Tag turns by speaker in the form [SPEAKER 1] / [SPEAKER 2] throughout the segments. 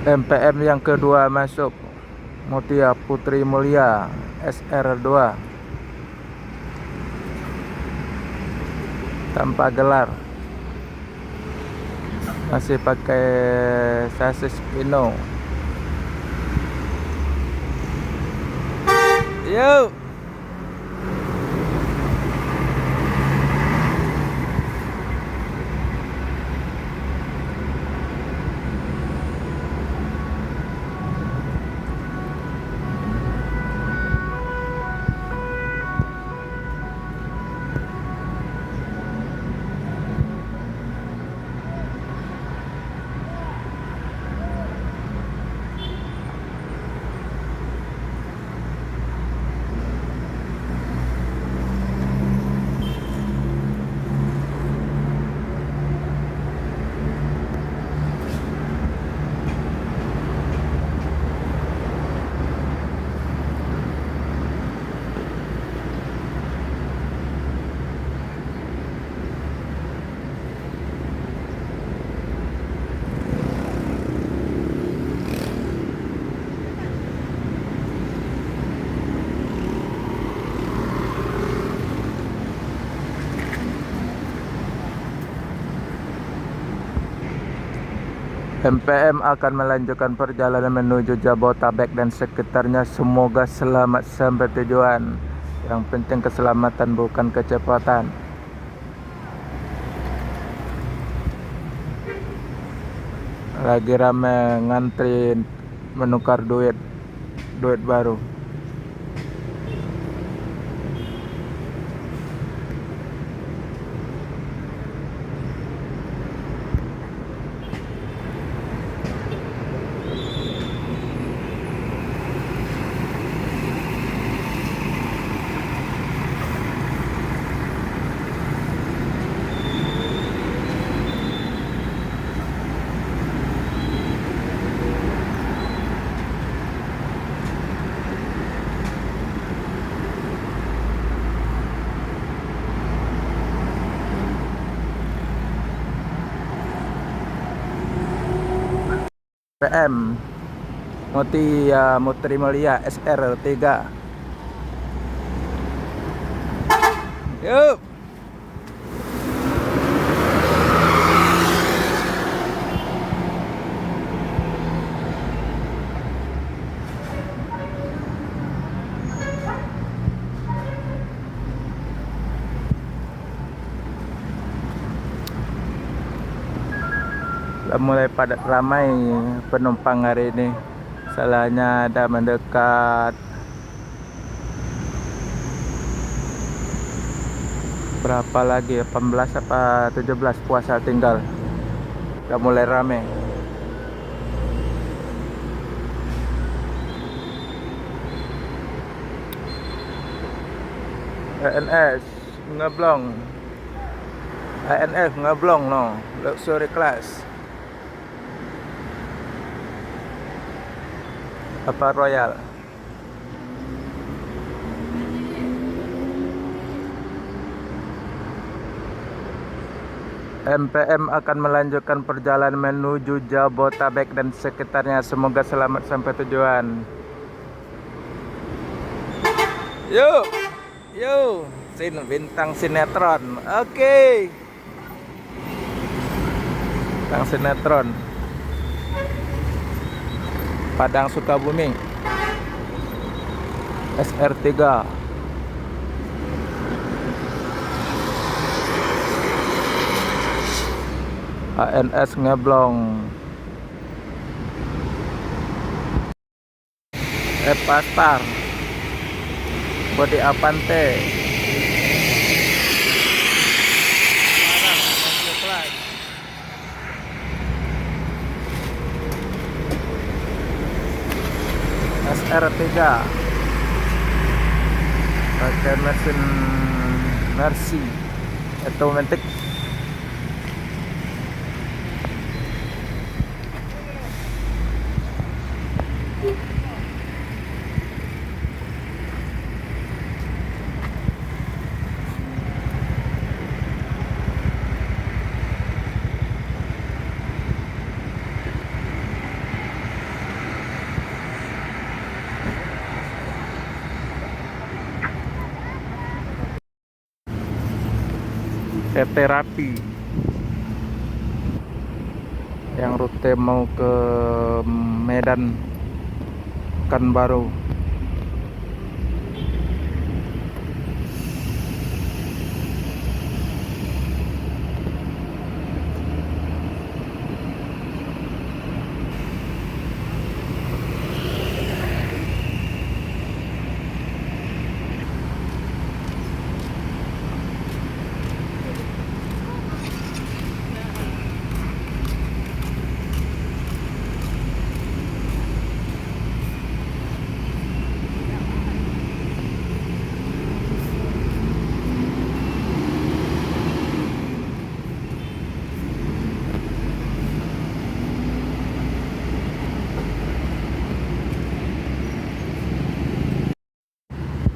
[SPEAKER 1] MPM yang kedua masuk, Mutia Putri Mulia SR2 tanpa gelar, masih pakai sasis Ino. Yuk. MPM akan melanjutkan perjalanan menuju Jabotabek dan sekitarnya. Semoga selamat sampai tujuan. Yang penting keselamatan, bukan kecepatan. Lagi rame ngantri menukar duit baru. PM Mutia Putri Mulia SR3. Yuk. Sudah mulai padat ramai penumpang hari ini. Salahnya ada mendekat berapa lagi, 18 apa 17 puasa tinggal. Sudah mulai ramai. ANS ngeblong. ANF ngeblong no. Luxury class. Apa Royal. MPM akan melanjutkan perjalanan menuju Jabotabek dan sekitarnya. Semoga selamat sampai tujuan. Yuk. Yuk. Bintang sinetron. Oke. Bintang sinetron Padang Sukabumi SR3. ANS ngeblong. Pastar Bodi Avante. SR3 pakai mesin Mercy automatic. terapi yang rute mau ke Medan Pekanbaru.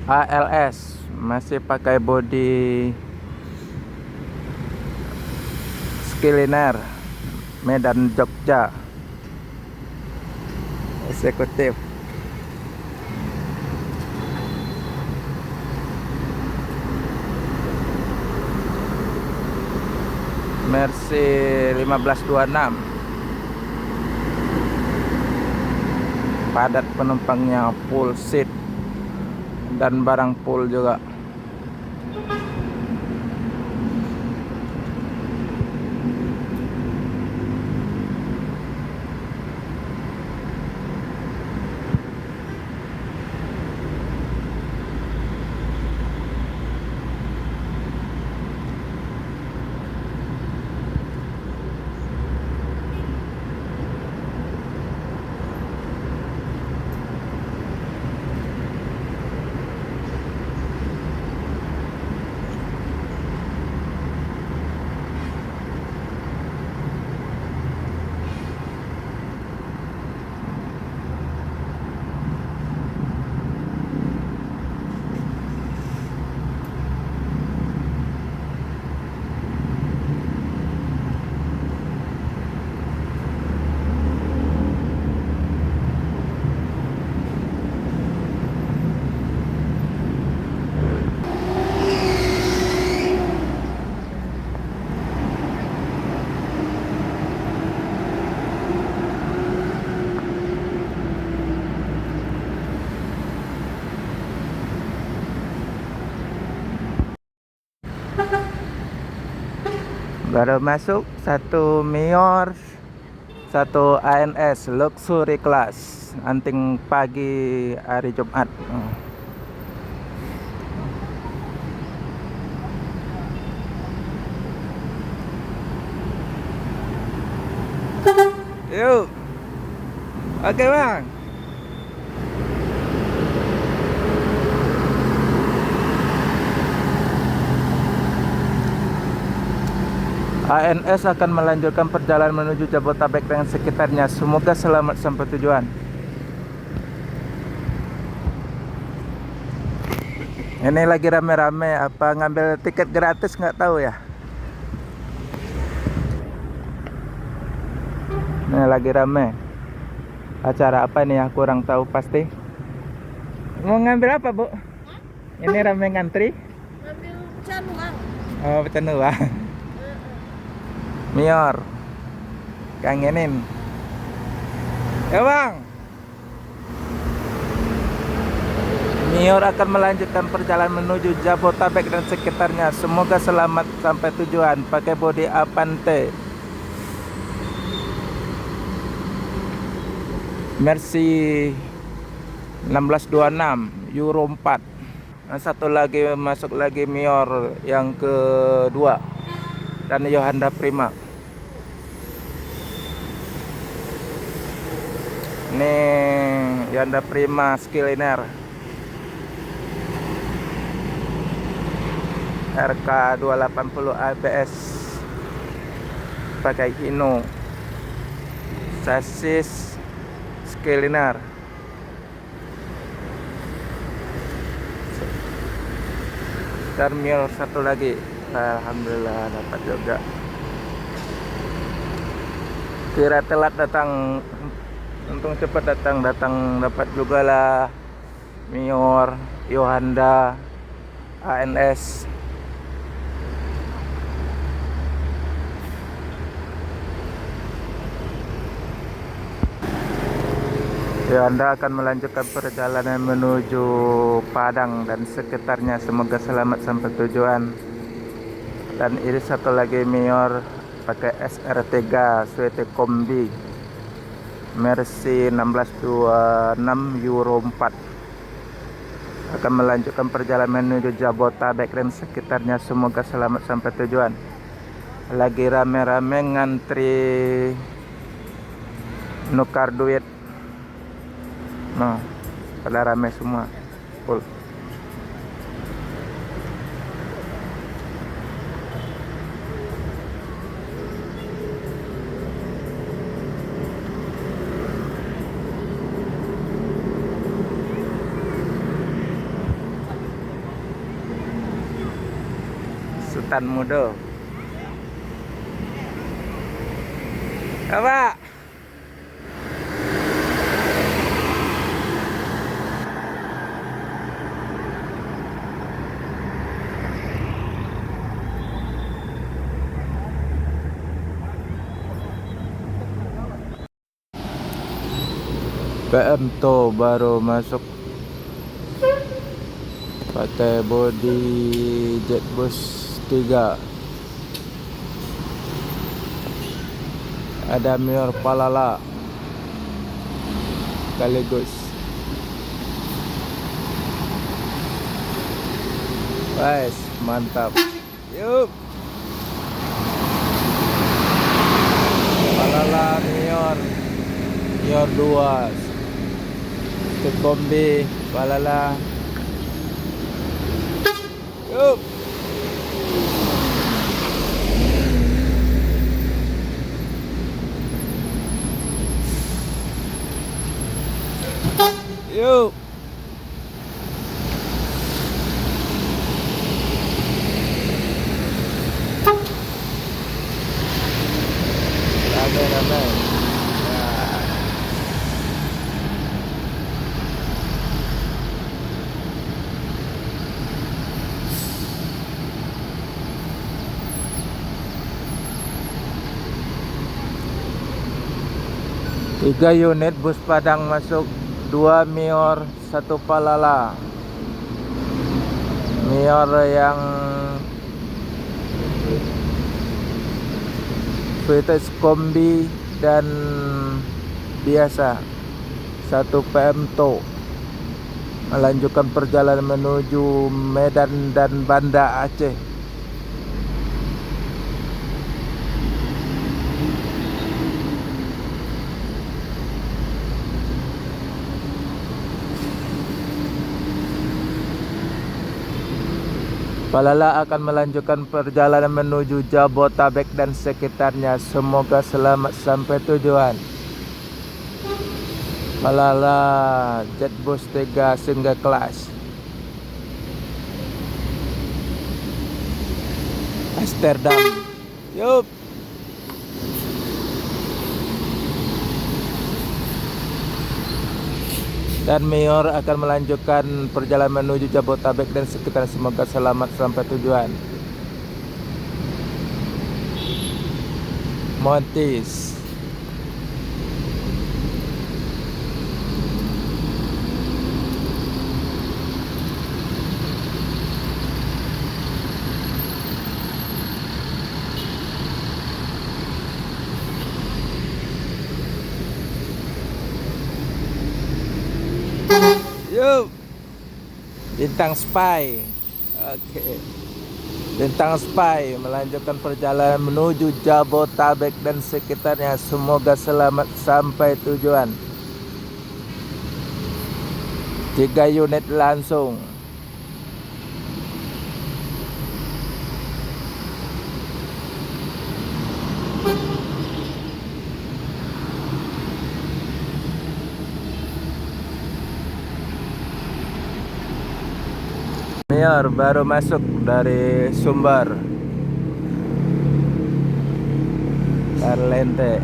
[SPEAKER 1] ALS masih pakai bodi Skyliner Medan Jogja eksekutif. Mercy 1526, padat penumpangnya, full seat dan barang full juga. Baru masuk satu Mior, satu ANS luxury class, anting pagi hari Jumat. Yuk, oke bang. ANS akan melanjutkan perjalanan menuju Jabotabek dan sekitarnya. Semoga selamat sampai tujuan. Ini lagi rame-rame, apa ngambil tiket gratis nggak tahu ya. Ini lagi rame. Acara apa nih ya, kurang tahu pasti. Mau ngambil apa, Bu? Ini rame ngantri.
[SPEAKER 2] Ngambil pecahan uang.
[SPEAKER 1] Oh, pecahan uang. Mior, kangenin ya bang. Mior akan melanjutkan perjalanan menuju Jabotabek dan sekitarnya. Semoga selamat sampai tujuan. Pakai bodi Avante Mercy 1626 Euro 4. Dan satu lagi masuk lagi Mior yang kedua, dan Yohanda Prima. Ini Yohanda Prima Skyliner RK 280 ABS pakai Hino, sasis Skyliner. Terminal satu lagi, alhamdulillah dapat juga. Kira telat datang, untung cepat datang dapat juga lah. Mior, Yohanda, ANS. Ya, Anda akan melanjutkan perjalanan menuju Padang dan sekitarnya. Semoga selamat sampai tujuan. Dan ini satu lagi Mior pakai SR3 Suite Kombi Mercy 1626 Euro 4 akan melanjutkan perjalanan menuju Jabotabek dan sekitarnya. Semoga selamat sampai tujuan. Lagi rame-rame ngantri nukar duit. No, pada rame semua. Full. Sultan Mudo. Apa? PM to baru masuk pakai body Jetbus 3. Ada Mior Palala sekaligus. Guys, mantap. Yuk. Palala Mior 2 Kombi Palala. Yuk. Yuk. Ramai-ramai. Tiga unit bus Padang masuk, 2 Mior, 1 Palala. Mior yang Vites Kombi dan biasa, 1 PM To melanjutkan perjalanan menuju Medan dan Banda Aceh. Palala akan melanjutkan perjalanan menuju Jabotabek dan sekitarnya. Semoga selamat sampai tujuan. Palala Jetbus 3 single kelas Amsterdam. Yup. Dan Mior akan melanjutkan perjalanan menuju Jabotabek dan sekitar. Semoga selamat sampai tujuan. Montis. Yuk. Bintang Spy. Oke. Bintang Spy melanjutkan perjalanan menuju Jabotabek dan sekitarnya. Semoga selamat sampai tujuan. 3 unit langsung. Mior baru masuk dari Sumbar Karlente.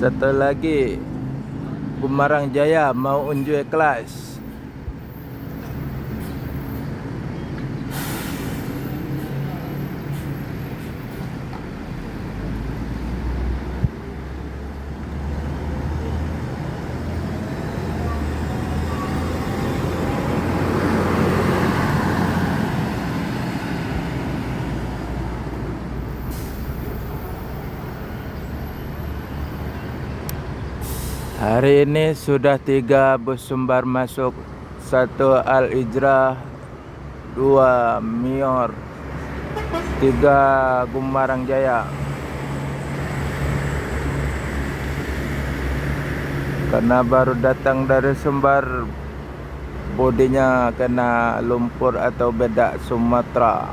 [SPEAKER 1] Satu lagi Gumarang Jaya mau unjuk kelas. Hari ini sudah 3 bus sumbar masuk, 1 Al-Ijrah, 2 Mior, 3 Gumarang Jaya. Karena baru datang dari Sumbar, bodinya kena lumpur atau bedak Sumatera.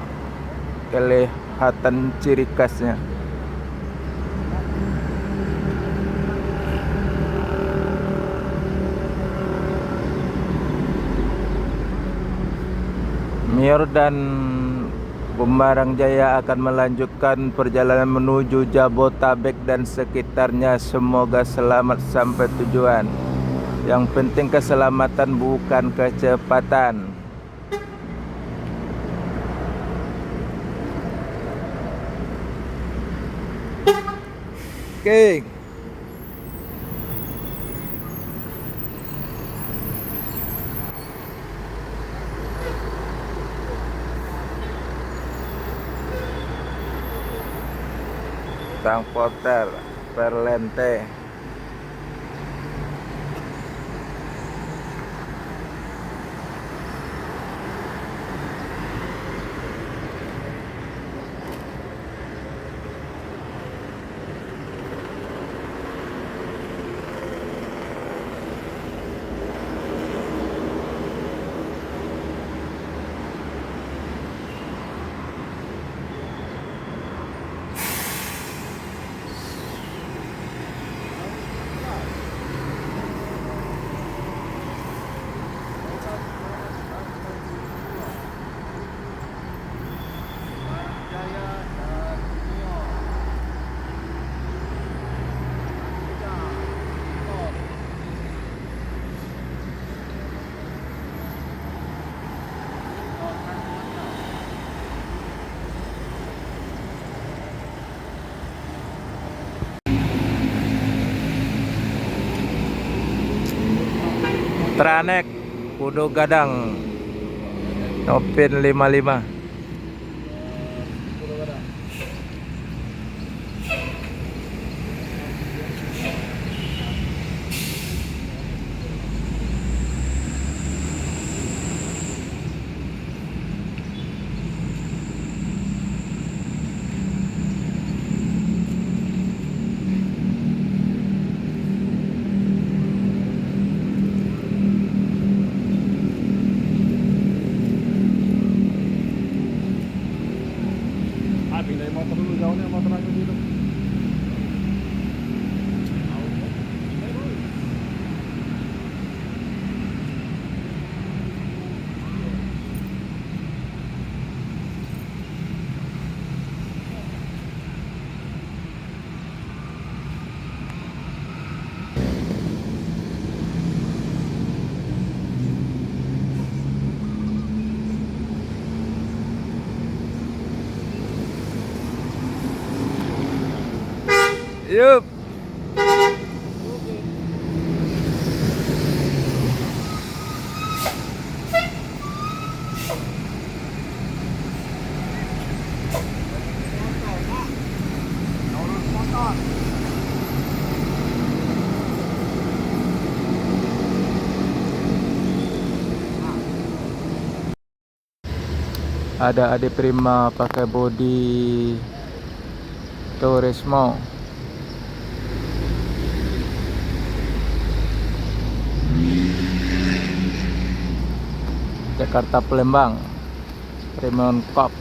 [SPEAKER 1] Kelihatan ciri khasnya. Mior dan Gumarang Jaya akan melanjutkan perjalanan menuju Jabotabek dan sekitarnya. Semoga selamat sampai tujuan. Yang penting keselamatan, bukan kecepatan. Oke. Transporter Perlente. Tranek Kudu Gadang Nopin 55.
[SPEAKER 3] Pindahin motor dulu, jauhnya motor aja dulu.
[SPEAKER 1] Yup. Ada Ade Prima pakai body Turismo. Jakarta Palembang Premium Cup.